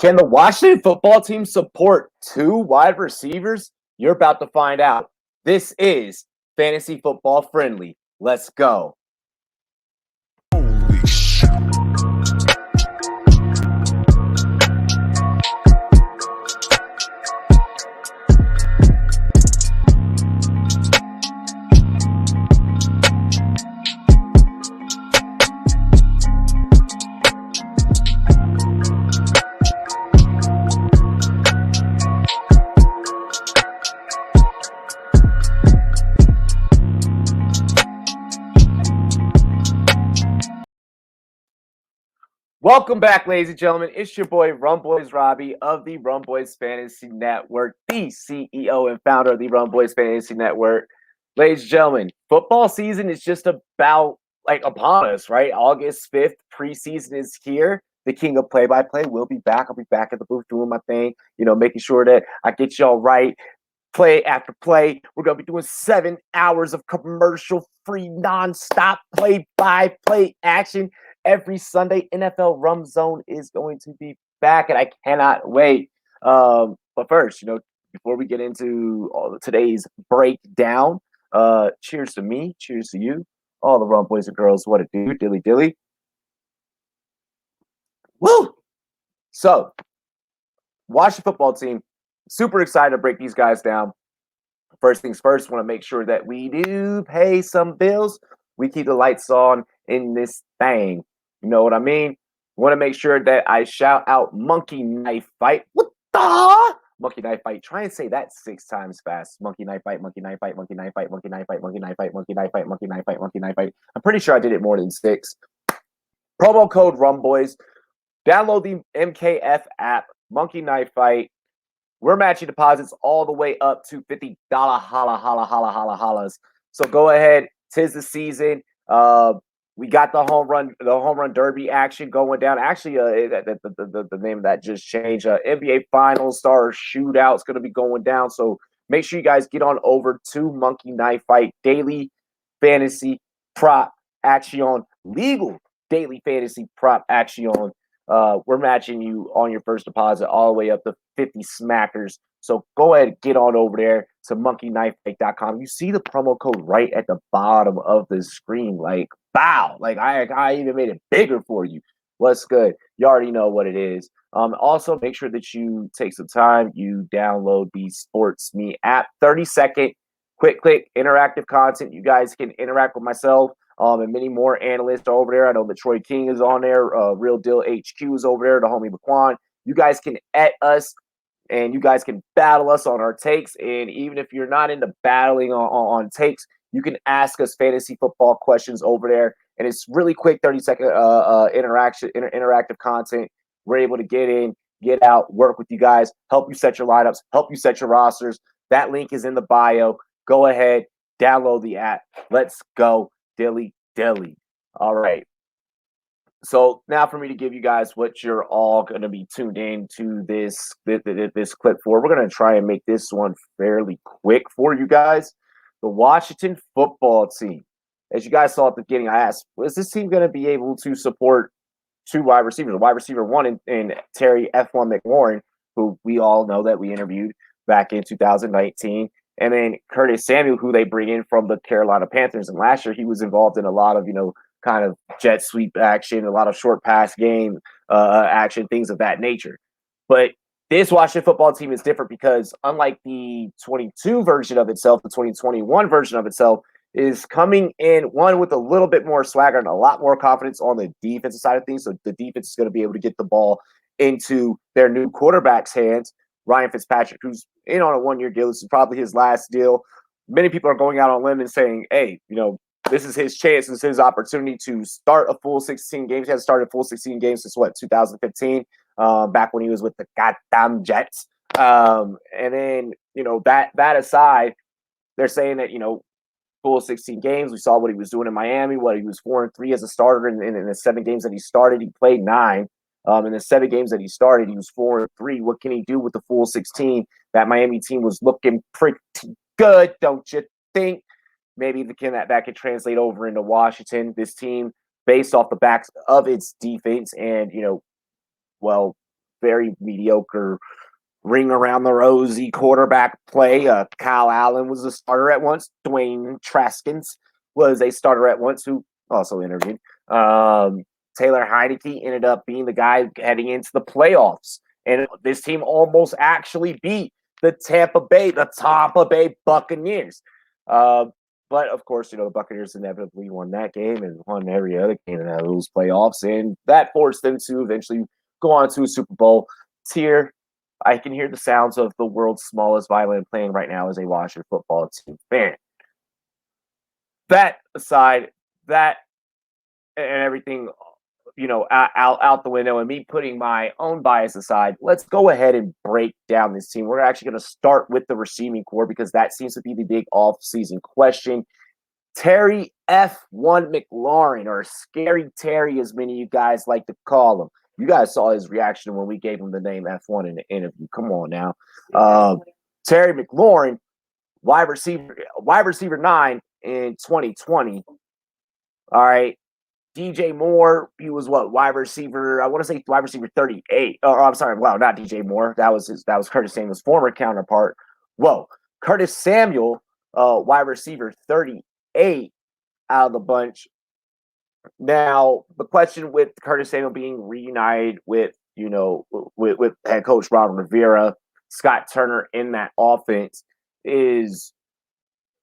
Can the Washington football team support two wide receivers? You're about to find out. This is Fantasy Football Friendly. Let's go. Holy shit. Welcome back, ladies and gentlemen. It's your boy, Rum Boys Robbie of the Rum Boys Fantasy Network, the CEO and founder of the Rum Boys Fantasy Network. Ladies and gentlemen, football season is just about upon us, right? August 5th, preseason is here. The king of play-by-play will be back. I'll be back at the booth doing my thing, making sure that I get y'all right. Play after play. We're going to be doing 7 hours of commercial-free, nonstop play-by-play action. Every Sunday, NFL Rum Zone is going to be back, and I cannot wait. But first, before we get into today's breakdown, cheers to me, cheers to you, all the Rum Boys and girls. What it do, dilly dilly. Woo! So, Washington football team, super excited to break these guys down. First things first, want to make sure that we do pay some bills. We keep the lights on in this thing. You know what I mean? Want to make sure that I shout out Monkey Knife Fight. What the? Monkey Knife Fight. Try and say that 6 times fast. Monkey Knife Fight, Monkey Knife Fight, Monkey Knife Fight, Monkey Knife Fight, Monkey Knife Fight, Monkey Knife Fight, Monkey Knife Fight, Monkey Knife Fight. I'm pretty sure I did it more than 6. Promo code RUMBOYS. Download the MKF app, Monkey Knife Fight. We're matching deposits all the way up to $50 holla. So go ahead. 'Tis the season. We got the home run derby action going down. Actually, the name of that just changed. NBA Finals Star Shootout is going to be going down. So make sure you guys get on over to Monkey Knife Fight daily fantasy prop action, legal daily fantasy prop action. We're matching you on your first deposit all the way up to 50 smackers. So go ahead and get on over there to monkeyknifefight.com. You see the promo code right at the bottom of the screen. Wow. I even made it bigger for you. What's good? You already know what it is. Also, make sure that you take some time. You download the SportsMe app. 30-second, quick click, interactive content. You guys can interact with myself. And many more analysts are over there. I know that Troy King is on there. Real Deal HQ is over there. The homie McQuan. You guys can at us, and you guys can battle us on our takes. And even if you're not into battling on takes, you can ask us fantasy football questions over there. And it's really quick, 30-second interactive content. We're able to get in, get out, work with you guys, help you set your lineups, help you set your rosters. That link is in the bio. Go ahead, download the app. Let's go. Dilly. All right. So now for me to give you guys what you're all going to be tuned in to this clip for. We're going to try and make this one fairly quick for you guys. The Washington football team. As you guys saw at the beginning, I asked, is this team going to be able to support two wide receivers? A wide receiver one in Terry F1 McLaurin, who we all know that we interviewed back in 2019. And then Curtis Samuel, who they bring in from the Carolina Panthers. And last year, he was involved in a lot of, kind of jet sweep action, a lot of short pass game action, things of that nature. But this Washington football team is different because unlike the 22 version of itself, the 2021 version of itself is coming in, one, with a little bit more swagger and a lot more confidence on the defensive side of things. So the defense is going to be able to get the ball into their new quarterback's hands. Ryan Fitzpatrick, who's in on a 1-year deal. This is probably his last deal. Many people are going out on a limb and saying, hey, this is his chance. This is his opportunity to start a full 16 games. He hasn't started a full 16 games since, 2015, back when he was with the goddamn Jets. And then, that aside, they're saying that, full 16 games. We saw what he was doing in Miami, he was 4-3 as a starter in the 7 games that he started. He played 9. In the 7 games that he started, he was 4-3. What can he do with the full 16? That Miami team was looking pretty good, don't you think? Maybe that could translate over into Washington. This team, based off the backs of its defense and, very mediocre ring around the rosy quarterback play. Kyle Allen was a starter at once. Dwayne Traskins was a starter at once, who also interviewed. Taylor Heineke ended up being the guy heading into the playoffs. And this team almost actually beat the Tampa Bay Buccaneers. But of course, the Buccaneers inevitably won that game and won every other game in those playoffs. And that forced them to eventually go on to a Super Bowl tier. I can hear the sounds of the world's smallest violin playing right now as a Washington football team fan. That aside, that and everything, out the window, and me putting my own bias aside, let's go ahead and break down this team. We're actually going to start with the receiving core because that seems to be the big off-season question. Terry F1 McLaurin, or Scary Terry, as many of you guys like to call him. You guys saw his reaction when we gave him the name F1 in the interview. Come on now. Terry McLaurin, wide receiver 9 in 2020. All right. DJ Moore, he was wide receiver? I want to say wide receiver 38. Oh, I'm sorry. Wow, not DJ Moore. That was Curtis Samuel's former counterpart. Whoa. Curtis Samuel, wide receiver 38 out of the bunch. Now, the question with Curtis Samuel being reunited with head coach Ron Rivera, Scott Turner in that offense, is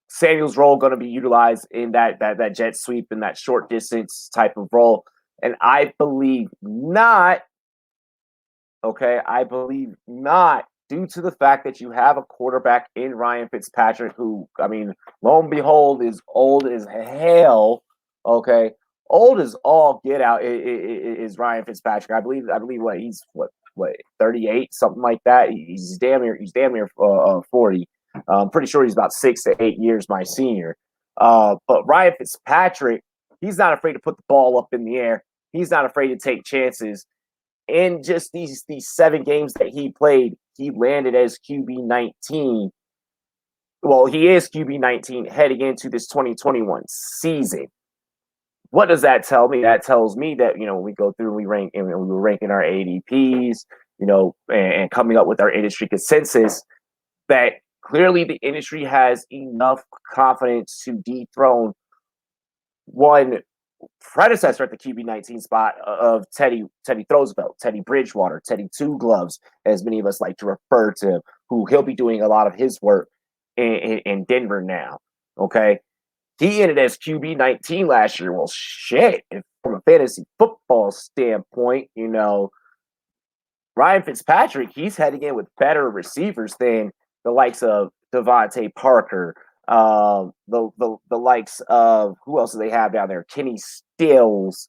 Samuel's role going to be utilized in that jet sweep and that short distance type of role? And I believe not. Okay, I believe not, due to the fact that you have a quarterback in Ryan Fitzpatrick who, lo and behold, is old as hell. Okay, old as all get out is Ryan Fitzpatrick. I believe he's 38, something like that. He's damn near 40. I'm pretty sure he's about 6 to 8 years my senior. But Ryan Fitzpatrick, he's not afraid to put the ball up in the air. He's not afraid to take chances. In just these 7 games that he played, he landed as QB19. Well, he is QB19 heading into this 2021 season. What does that tell me? That tells me that, when we go through and we were ranking our ADPs, and coming up with our industry consensus, that clearly the industry has enough confidence to dethrone one predecessor at the QB19 spot of Teddy Roosevelt, Teddy Bridgewater, Teddy Two Gloves, as many of us like to refer to him, who he'll be doing a lot of his work in Denver now. Okay. He ended as QB19 last year. Well, shit. From a fantasy football standpoint, Ryan Fitzpatrick, he's heading in with better receivers than the likes of Devontae Parker, the likes of, who else do they have down there? Kenny Stills,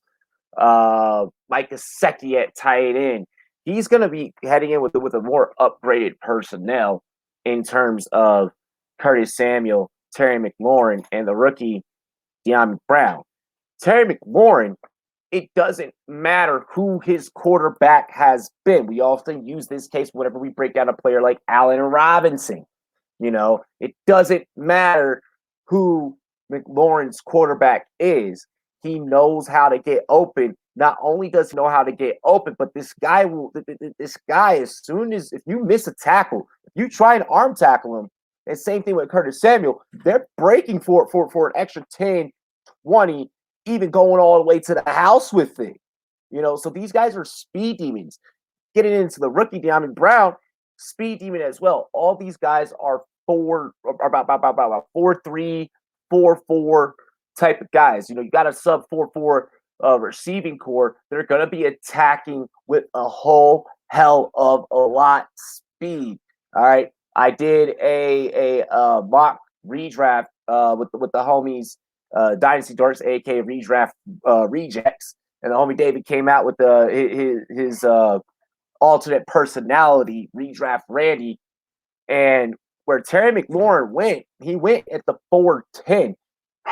Mike Gesicki at tight end. He's going to be heading in with a more upgraded personnel in terms of Curtis Samuel, Terry McLaurin, and the rookie De'Ami Brown. Terry McLaurin, it doesn't matter who his quarterback has been. We often use this case whenever we break down a player like Allen Robinson. It doesn't matter who McLaurin's quarterback is. He knows how to get open. Not only does he know how to get open, but this guy, as soon as, if you miss a tackle, if you try and arm tackle him, and same thing with Curtis Samuel, they're breaking for an extra 10, 20, even going all the way to the house with it. So these guys are speed demons. Getting into the rookie De'Ami Brown, speed demon as well. All these guys are about 4.3, 4.4 type of guys. You got a sub 4.4 receiving core. They're going to be attacking with a whole hell of a lot speed. All right. I did a mock redraft with the homies, Dynasty Dorks, aka Redraft Rejects, and the homie David came out with his alternate personality, Redraft Randy, and where Terry McLaurin went, he went at the 4.10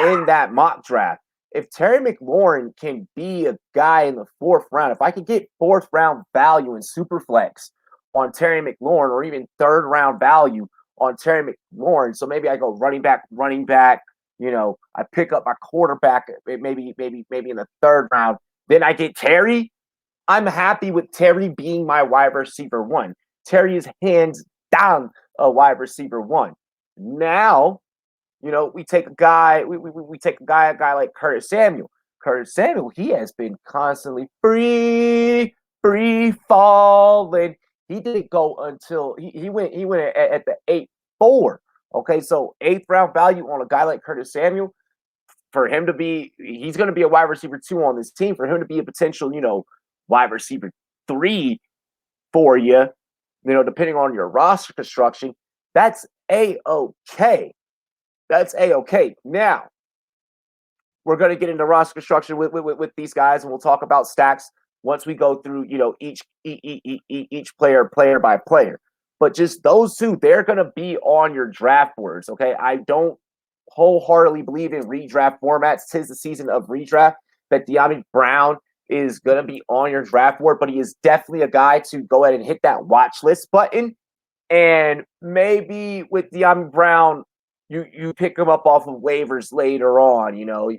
in that mock draft. If Terry McLaurin can be a guy in the 4th round, if I could get 4th round value in Superflex on Terry McLaurin, or even 3rd round value on Terry McLaurin, so maybe I go running back. I pick up my quarterback maybe in the 3rd round. Then I get Terry. I'm happy with Terry being my wide receiver one. Terry is hands down a wide receiver one. Now, we take a guy like Curtis Samuel. Curtis Samuel, he has been constantly free falling. He didn't go until he went at the 8-4. Okay, so eighth round value on a guy like Curtis Samuel. For him to be, he's going to be a wide receiver 2 on this team. For him to be a potential, wide receiver 3 for you, depending on your roster construction, that's a-okay. That's a-okay. Now, we're going to get into roster construction with these guys, and we'll talk about stacks once we go through, each player by player. But just those two, they're going to be on your draft boards, okay? I don't wholeheartedly believe in redraft formats. 'Tis the season of redraft. That De'Ami Brown is going to be on your draft board, but he is definitely a guy to go ahead and hit that watch list button. And maybe with De'Ami Brown, you pick him up off of waivers later on.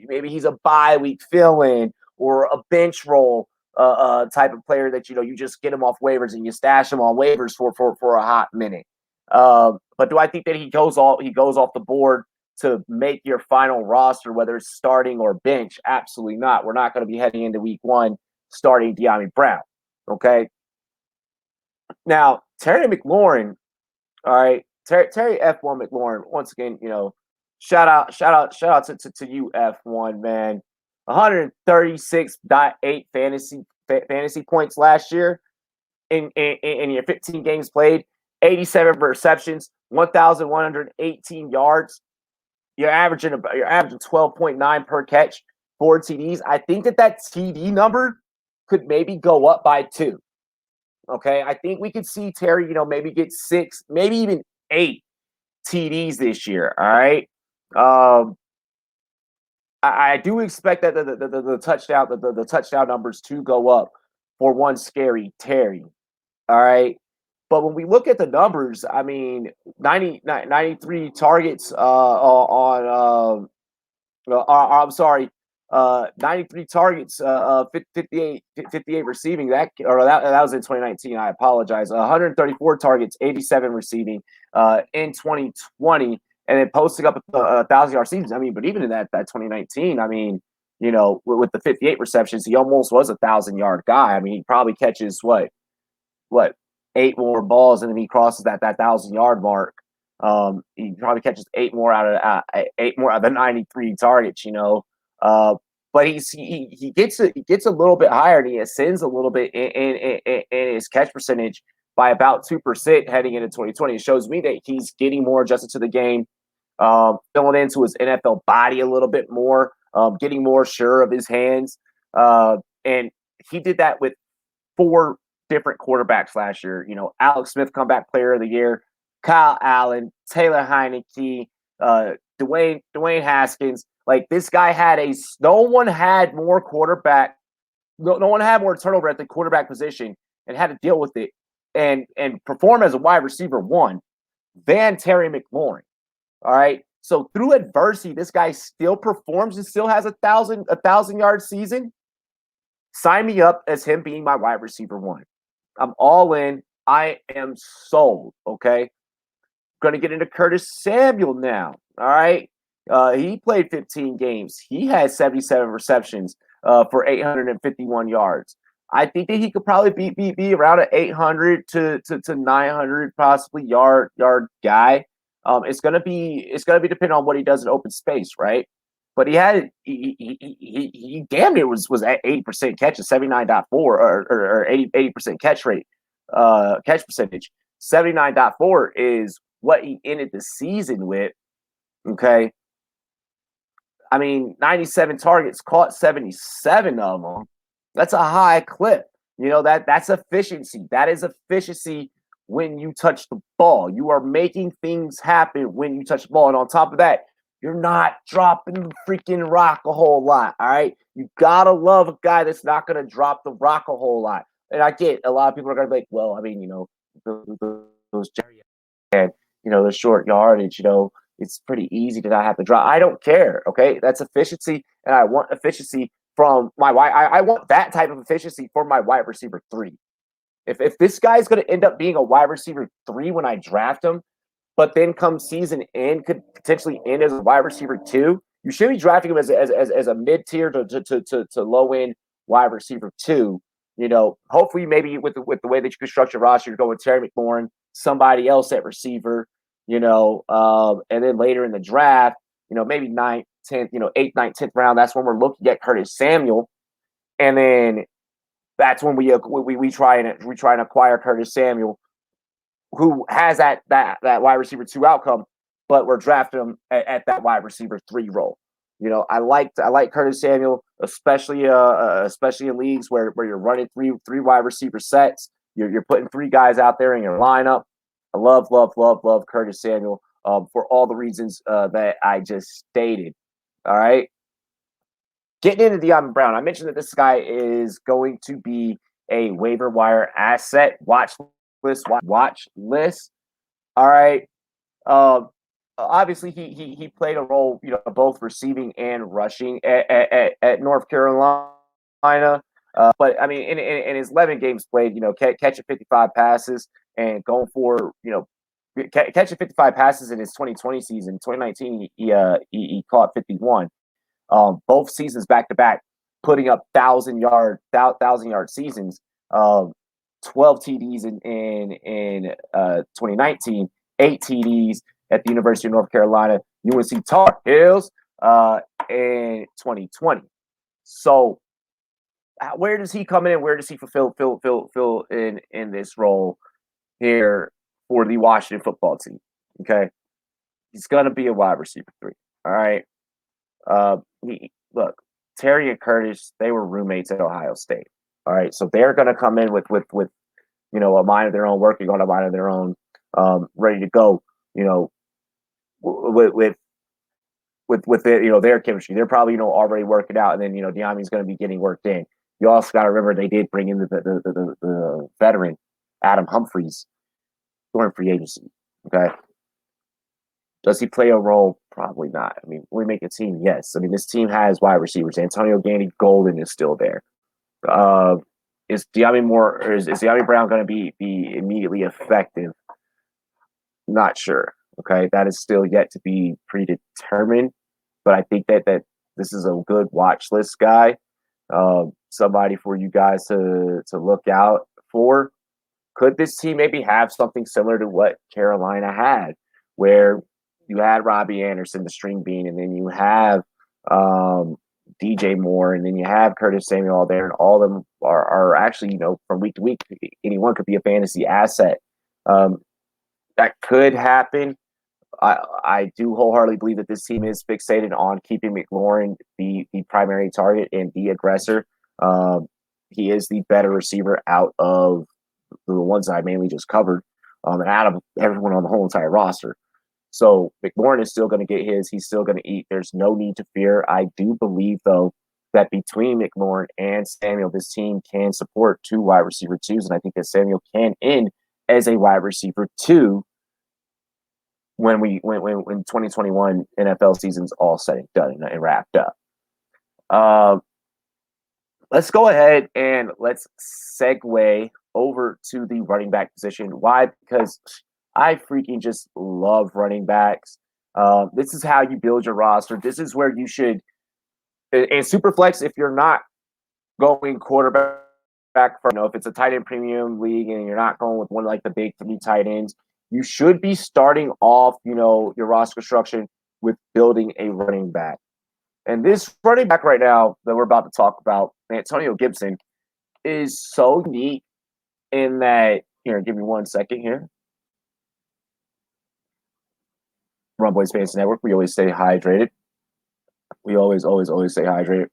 Maybe he's a bye week fill-in or a bench roll type of player that you just get him off waivers and you stash him on waivers for a hot minute. But do I think that he goes off the board to make your final roster, whether it's starting or bench? Absolutely not. We're not going to be heading into week 1 starting De'Ami Brown. Okay. Now, Terry McLaurin, all right, Terry F1 McLaurin, once again, shout out to you, F1, man. 136.8 fantasy points last year in your 15 games played, 87 receptions, 1,118 yards. You're averaging 12.9 per catch, 4 TDs. I think that TD number could maybe go up by 2. Okay, I think we could see Terry, maybe get 6, maybe even 8 TDs this year. All right, I do expect that the touchdown numbers to go up for one scary Terry. All right, but when we look at the numbers, I mean, 93 targets I'm sorry, 93 targets, 58 receiving. That was in 2019. I apologize. 134 targets, 87 receiving in 2020, and then posting up a 1,000-yard season. I mean, but even in that 2019, I mean, with the 58 receptions, he almost was a 1,000-yard guy. I mean, he probably catches what 8 more balls, and then he crosses that 1,000-yard mark. He probably catches 8 more out of the 93 targets. But he gets a little bit higher, and he ascends a little bit in his catch percentage by about 2% heading into 2020. It shows me that he's getting more adjusted to the game, filling into his NFL body a little bit more, getting more sure of his hands, and he did that with 4 different quarterbacks last year. Alex Smith, comeback player of the year, Kyle Allen, Taylor Heineke, Dwayne Haskins. Like, this guy no one had more turnover at the quarterback position and had to deal with it and perform as a wide receiver 1 than Terry McLaurin. All right. So through adversity, this guy still performs and still has a 1,000-yard season. Sign me up as him being my wide receiver 1. I'm all in. I am sold. Okay. Going to get into Curtis Samuel now. All right. He played 15 games. He had 77 receptions for 851 yards. I think that he could probably be around an 800 to 900 possibly yard guy. It's gonna be dependent on what he does in open space, right? But he damn near was at 80% catch, 79.4 or 80% catch rate, catch percentage. 79.4 is what he ended the season with. Okay. I mean, 97 targets, caught 77 of them. That's a high clip. That's efficiency. That is efficiency when you touch the ball. You are making things happen when you touch the ball. And on top of that, you're not dropping the freaking rock a whole lot. All right. You got to love a guy that's not going to drop the rock a whole lot. And I get a lot of people are going to be like, well, I mean, those and, the short yardage, it's pretty easy to not have to drop. I don't care. Okay. That's efficiency. And I want efficiency from my wide. I want that type of efficiency for my wide receiver 3. If this guy's going to end up being a wide receiver 3 when I draft him, but then come season end could potentially end as a wide receiver 2, you should be drafting him as a mid tier to low end wide receiver 2. Hopefully maybe with the way that you construct your roster, you're going with Terry McLaurin, somebody else at receiver, and then later in the draft, maybe 9th, 10th, 8th, 9th, 10th round. That's when we're looking at Curtis Samuel, and then that's when we try and acquire Curtis Samuel, who has that wide receiver 2 outcome, but we're drafting him at that wide receiver 3 role. I like Curtis Samuel, especially in leagues where you're running three wide receiver sets. You're putting 3 guys out there in your lineup. I love Curtis Samuel for all the reasons that I just stated. All right. Getting into De'Ami Brown, I mentioned that this guy is going to be a waiver wire asset watch list. All right. Obviously, he played a role, both receiving and rushing at North Carolina. But I mean, in his 11 games played, catching 55 passes and going for, catching 55 passes in his 2020 season. 2019, he caught 51. Both seasons back to back, putting up 1,000-yard seasons. 12 TDs in 2019, 8 TDs at the University of North Carolina, UNC Tar Heels in 2020. So, where does he come in? Where does he fulfill in this role here for the Washington football team? Okay, he's gonna be a wide receiver 3. All right. Look, Terry and Curtis, they were roommates at Ohio State. All right, so they're going to come in with a mind of their own, working on a mind of their own, ready to go. With their chemistry, they're probably already working out, and then De'Ami's going to be getting worked in. You also got to remember they did bring in the veteran Adam Humphries during free agency. Okay. Does he play a role? Probably not. I mean, we make a team, yes. I mean, this team has wide receivers. Antonio Gandy Golden is still there. Is De'Ami Brown going to be immediately effective? Not sure. Okay, that is still yet to be predetermined. But I think that this is a good watch list guy. Somebody for you guys to look out for. Could this team maybe have something similar to what Carolina had, where you had Robbie Anderson, the string bean, and then you have DJ Moore, and then you have Curtis Samuel all there, and all of them are actually, from week to week, anyone could be a fantasy asset. That could happen. I do wholeheartedly believe that this team is fixated on keeping McLaurin the primary target and the aggressor. He is the better receiver out of the ones that I mainly just covered, and out of everyone on the whole entire roster. So McLaurin is still going to get his. He's still going to eat. There's no need to fear. I do believe, though, that between McLaurin and Samuel, this team can support 2 wide receiver 2s, and I think that Samuel can end as a wide receiver 2 when 2021 NFL season's all said and done and wrapped up. Let's go ahead and let's segue over to the running back position. Why? Because I freaking just love running backs. This is how you build your roster. This is where you should, in Superflex, if you're not going quarterback, if it's a tight end premium league and you're not going with one like the big 3 tight ends, you should be starting off, your roster construction with building a running back. And this running back right now that we're about to talk about, Antonio Gibson, is so neat in that, give me 1 second here. Run Boys Fantasy Network, we always stay hydrated. We always stay hydrated.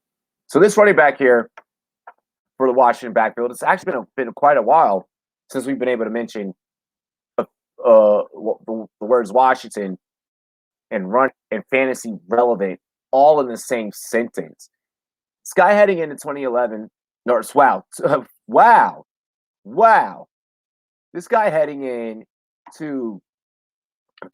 So this running back here for the Washington backfield, it's actually been quite a while since we've been able to mention the words Washington and run and fantasy relevant all in the same sentence. This guy heading into 2011, wow. This guy heading in to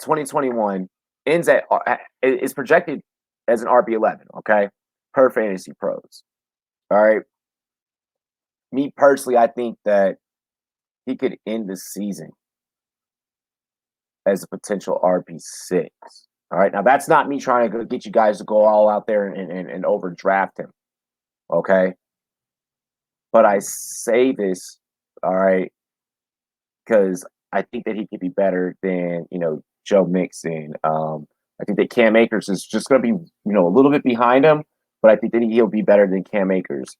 2021 is projected as an RB11, okay, per Fantasy Pros. All right. Me personally, I think that he could end the season as a potential RB6. All right. Now, that's not me trying to get you guys to go all out there and overdraft him. Okay. But I say this, all right, because I think that he could be better than, Joe Mixon. I think that Cam Akers is just going to be, a little bit behind him, but I think that he'll be better than Cam Akers.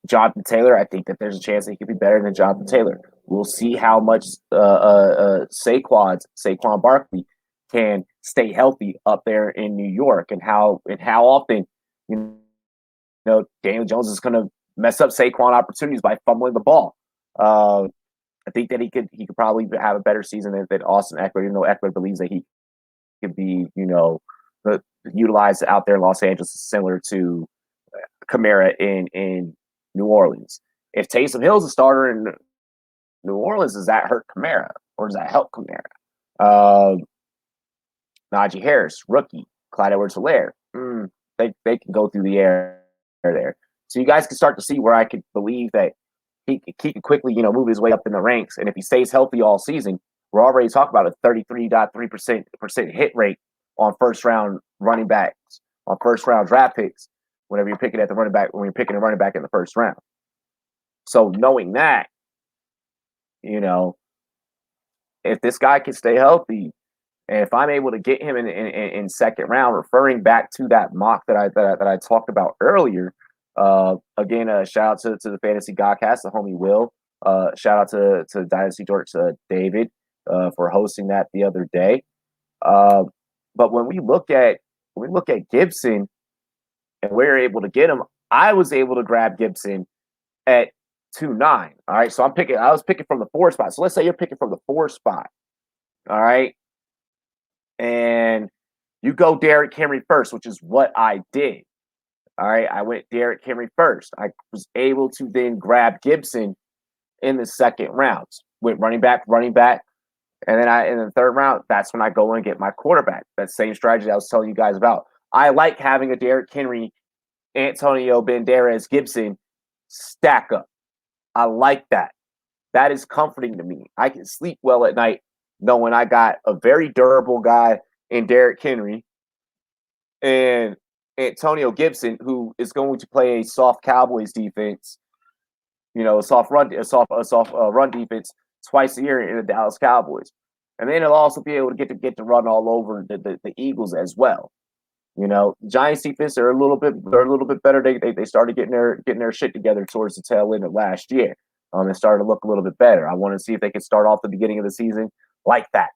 Jonathan Taylor, I think that there's a chance that he could be better than Jonathan Taylor. We'll see how much Saquon Barkley can stay healthy up there in New York, and how often Daniel Jones is going to mess up Saquon opportunities by fumbling the ball. I think that he could probably have a better season than Austin Eckler, even though Eckler believes that he could be utilized out there in Los Angeles, similar to Kamara in New Orleans. If Taysom Hill's a starter in New Orleans, does that hurt Kamara or does that help Kamara? Najee Harris, rookie, Clyde Edwards-Helaire, they can go through the air there. So you guys can start to see where I could believe that he could quickly, move his way up in the ranks. And if he stays healthy all season, we're already talking about a 33.3% hit rate on first round running backs, on first round draft picks, whenever you're picking at the running back, when you're picking a running back in the first round. So knowing that, if this guy can stay healthy, and if I'm able to get him in second round, referring back to that mock that I talked about earlier, again, shout out to the Fantasy Godcast, the homie Will. Shout out to Dynasty George David for hosting that the other day. But when we look at Gibson and we're able to get him, I was able to grab Gibson at 2.9. All right, so I was picking from the 4 spot. So let's say you're picking from the 4 spot. All right. And you go Derrick Henry first, which is what I did. All right, I went Derrick Henry first. I was able to then grab Gibson in the second round. Went running back, and then in the third round, that's when I go and get my quarterback. That same strategy I was telling you guys about. I like having a Derrick Henry, Antonio Banderas, Gibson stack up. I like that. That is comforting to me. I can sleep well at night knowing I got a very durable guy in Derrick Henry and Antonio Gibson, who is going to play a soft Cowboys defense, a soft run defense twice a year in the Dallas Cowboys, and then he'll also be able to get to run all over the Eagles as well. Giants defense they're a little bit better. They started getting their shit together towards the tail end of last year. It started to look a little bit better. I want to see if they can start off the beginning of the season like that.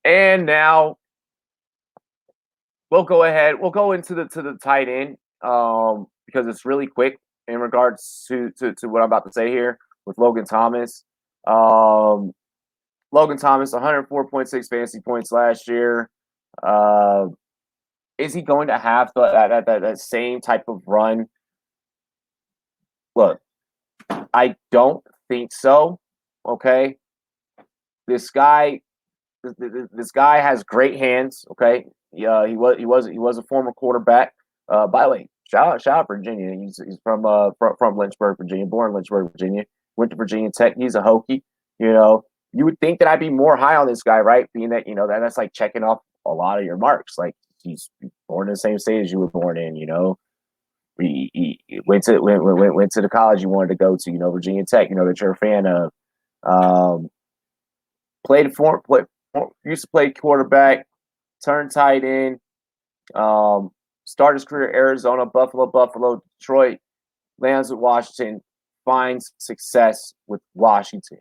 And now we'll go ahead. We'll go into the tight end because it's really quick in regards to what I'm about to say here with Logan Thomas. Logan Thomas, 104.6 fantasy points last year. Is he going to have that same type of run? Look, I don't think so. Okay, this guy has great hands. Okay, yeah, he was a former quarterback. By the way, shout out Virginia. He's from Lynchburg, Virginia, born in Lynchburg, Virginia. Went to Virginia Tech. He's a Hokie. You would think that I'd be more high on this guy, right? Being that that's like checking off a lot of your marks. Like he's born in the same state as you were born in. He went to the college you wanted to go to. Virginia Tech. That you're a fan of. Used to play quarterback, turned tight end. Started his career at Arizona, Buffalo, Detroit. Lands with Washington. Finds success with Washington.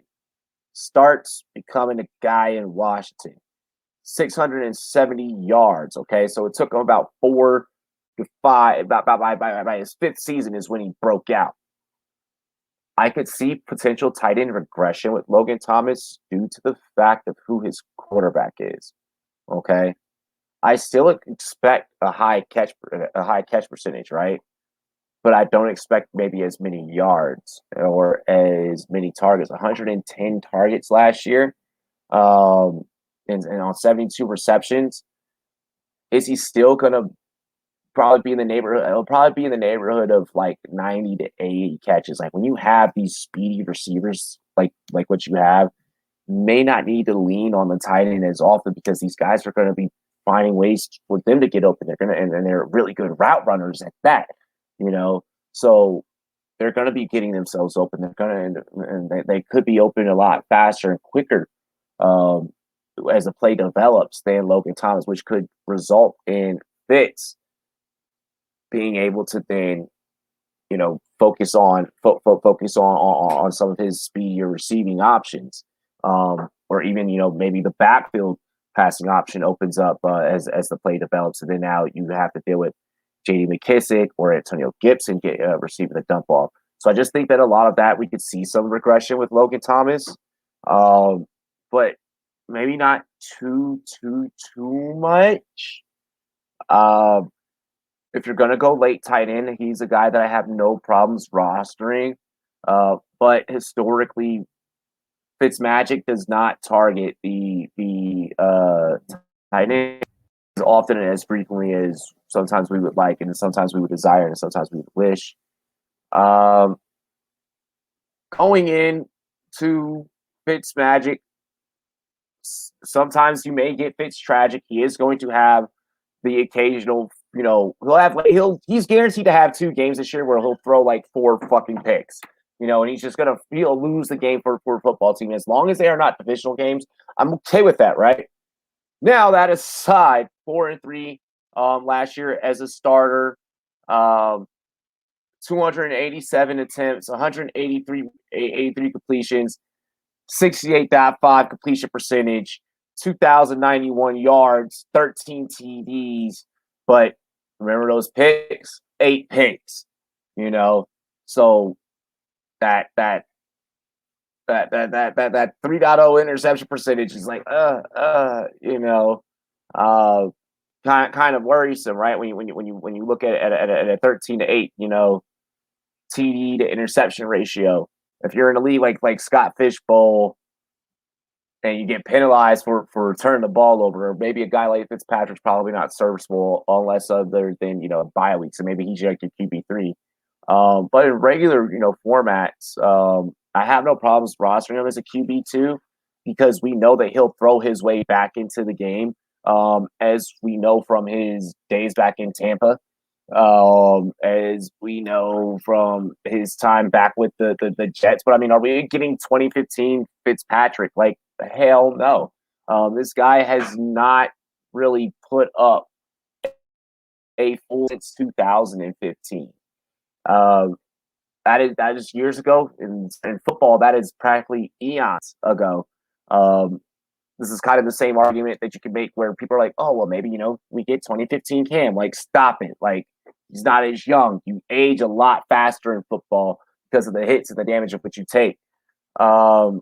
Starts becoming a guy in Washington. 670 yards. Okay, so it took him about 4 to 5. By his 5th season is when he broke out. I could see potential tight end regression with Logan Thomas due to the fact of who his quarterback is. Okay, I still expect a high catch percentage, right? But I don't expect maybe as many yards or as many targets. 110 targets last year, and on 72 receptions. is he still gonna probably be in the neighborhood? It'll probably be in the neighborhood of like 90 to 80 catches. Like when you have these speedy receivers, like what you have, you may not need to lean on the tight end as often because these guys are going to be finding ways for them to get open. They're gonna and they're really good route runners at that, you know. So they're going to be getting themselves open. They're going to and they could be open a lot faster and quicker um, as the play develops than Logan Thomas, which could result in Fitz being able to then focus on some of his speedier receiving options, or even maybe the backfield passing option opens up as the play develops, and then now you have to deal with J.D. McKissick or Antonio Gibson receiving the dump off. So I just think that a lot of that we could see some regression with Logan Thomas, but maybe not too much. If you're going to go late tight end, he's a guy that I have no problems rostering. But historically, Fitzmagic does not target the tight end as often and as frequently as sometimes we would like, and sometimes we would desire, and sometimes we would wish. Going in to Fitzmagic, sometimes you may get Fitztragic. He is going to have the occasional, he's guaranteed to have 2 games this year where he'll throw like 4 fucking picks, and he'll lose the game for a football team. As long as they are not divisional games, I'm okay with that, right? Now that aside, 4-3 last year as a starter, 287 attempts, 183 completions, 68.5 completion percentage, 2,091 yards, 13 TDs. But remember those picks? 8 picks. So that 3.0 interception percentage is like kind of worrisome, right? When you look at a 13-8, TD to interception ratio. If you're in a league like Scott Fishbowl and you get penalized for turning the ball over, or maybe a guy like Fitzpatrick's probably not serviceable unless other than bye week, so maybe he's your QB3. But in regular formats, I have no problems rostering him as a QB2 because we know that he'll throw his way back into the game, as we know from his days back in Tampa. As we know from his time back with the Jets. But I mean, are we getting 2015 Fitzpatrick? Like, hell no. This guy has not really put up a full since 2015. That is years ago in football. That is practically eons ago. This is kind of the same argument that you can make where people are like, oh, well, maybe, we get 2015 Cam. Like, stop it. Like, he's not as young. You age a lot faster in football because of the hits and the damage of what you take. So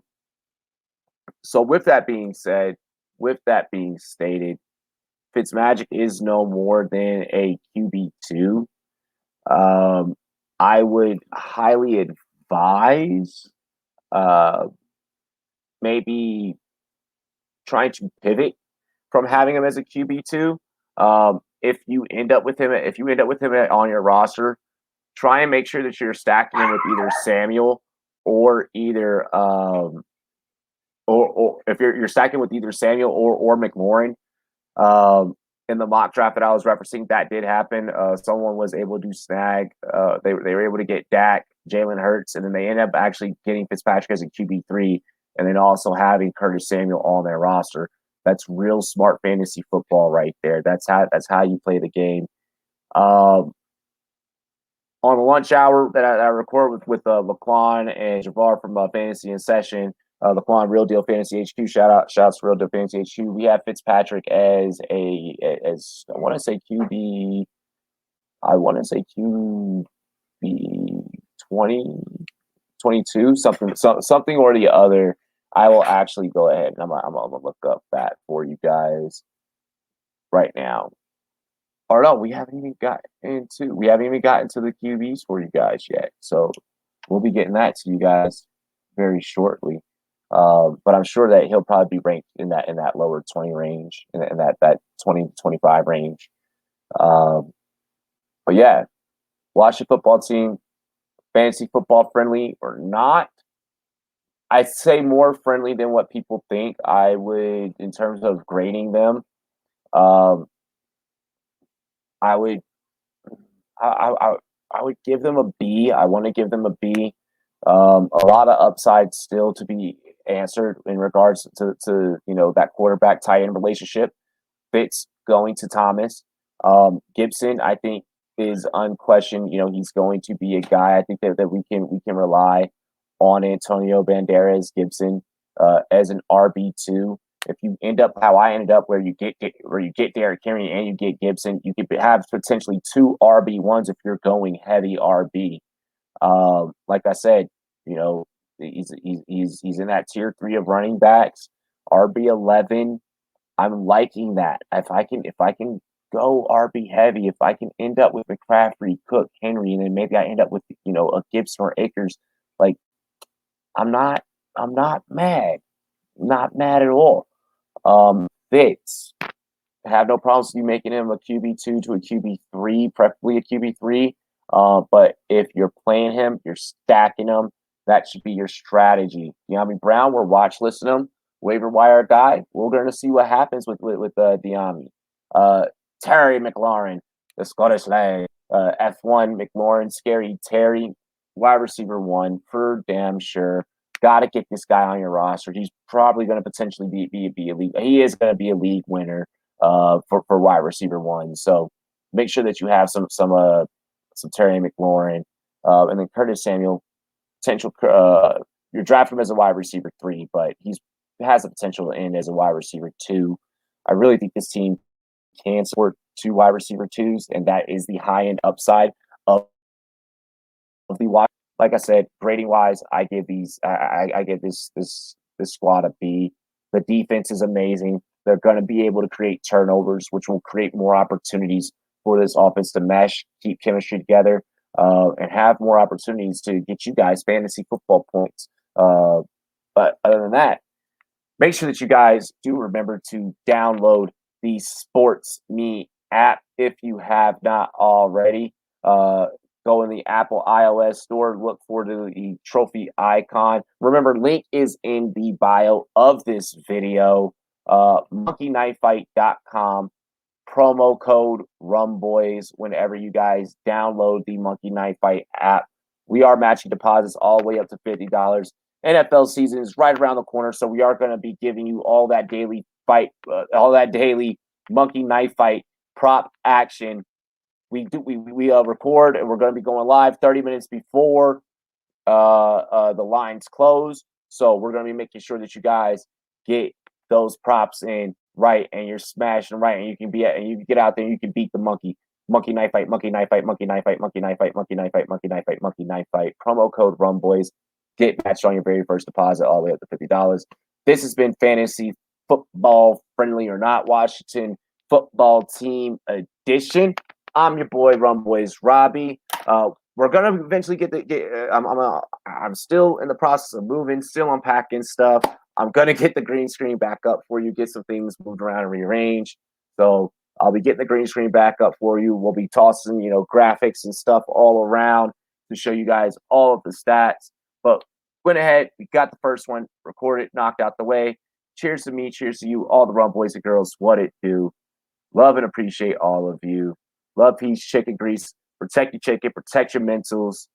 with that being said, with that being stated, Fitzmagic is no more than a QB2. I would highly advise maybe trying to pivot from having him as a QB2. If you end up with him on your roster, try and make sure that you're stacking him with either Samuel or either or if you're stacking with either Samuel or McLaurin. In the mock draft that I was referencing, that did happen. Someone was able to snag. They were able to get Dak, Jalen Hurts, and then they ended up actually getting Fitzpatrick as a QB3, and then also having Curtis Samuel on their roster. That's real smart fantasy football right there. That's how you play the game. On the lunch hour that I record with Laquan and Javar from Fantasy in Session, Laquan, Real Deal Fantasy HQ, shouts to Real Deal Fantasy HQ. We have Fitzpatrick as I want to say QB 20, 22, something or the other. I will actually go ahead and I'm gonna look up that for you guys right now. Or no, we haven't even gotten into the QBs for you guys yet. So we'll be getting that to you guys very shortly. But I'm sure that he'll probably be ranked in that lower 20 range, in that 20 to 25 range. But yeah, watch the football team, fantasy football friendly or not. I'd say more friendly than what people think. I would, in terms of grading them, um, I would, I, I, I would give them a B. I want to give them a B. A lot of upside still to be answered in regards to that quarterback tight end relationship. Fitz going to Thomas. Gibson, I think, is unquestioned. He's going to be a guy. I think that we can rely on Antonio Banderas Gibson as an RB2. If you end up how I ended up, where you get Derrick Henry and you get Gibson, you could have potentially two RB1s if you're going heavy RB. Like I said, he's in that tier 3 of running backs, RB11. I'm liking that. If I can go RB heavy, if I can end up with McCaffrey, Cook, Henry, and then maybe I end up with a Gibson or Akers, like I'm not mad. Not mad at all. Fitz. Have no problems with you making him a QB2 to a QB3, preferably a QB3. But if you're playing him, you're stacking him. That should be your strategy. De'Ami Brown, we're watch listing him, waiver wire guy. We're going to see what happens with De'Ami. Terry McLaurin, the Scottish lad. F1 McLaurin, Scary Terry, wide receiver 1 for damn sure. Got to get this guy on your roster. He's probably going to potentially be a league. He is going to be a league winner for wide receiver 1. So make sure that you have some Terry McLaurin, and then Curtis Samuel. Potential, you're drafting him as a wide receiver 3, but he has the potential to end as a wide receiver 2. I really think this team can support 2 wide receiver 2s, and that is the high end upside of the wide. Like I said, grading wise, I give this squad a B. The defense is amazing. They're going to be able to create turnovers, which will create more opportunities for this offense to mesh, keep chemistry together, and have more opportunities to get you guys fantasy football points. But other than that, make sure that you guys do remember to download the SportsMe app if you have not already. Go in the Apple iOS store, look for the trophy icon. Remember, link is in the bio of this video. monkeyknifefight.com, promo code RUMBOYS whenever you guys download the Monkey Knife Fight app. We are matching deposits all the way up to $50. NFL season is right around the corner, so we are going to be giving you all that daily Monkey Knife Fight prop action. We record, and we're going to be going live 30 minutes before the lines close. So we're going to be making sure that you guys get those props in right, and you're smashing right, and you can get out there and you can beat the monkey knife fight, monkey knife fight, monkey knife fight, monkey knife fight, monkey knife fight, monkey knife fight, monkey knife fight. Promo code RUMBOYS. Get matched on your very first deposit all the way up to $50. This has been Fantasy Football Friendly or Not Washington Football Team Edition. I'm your boy RUMBOYS Robbie. We're gonna eventually I'm still in the process of moving, still unpacking stuff. I'm gonna get the green screen back up for you, get some things moved around and rearranged. So I'll be getting the green screen back up for you. We'll be tossing, graphics and stuff all around to show you guys all of the stats. But went ahead, we got the first one recorded, knocked out the way. Cheers to me, cheers to you, all the RUMBOYS and girls. What it do? Love and appreciate all of you. Love, peace, chicken grease. Protect your chicken, protect your mentals.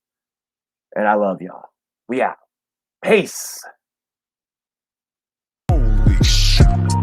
And I love y'all. We out. Peace. Holy shit.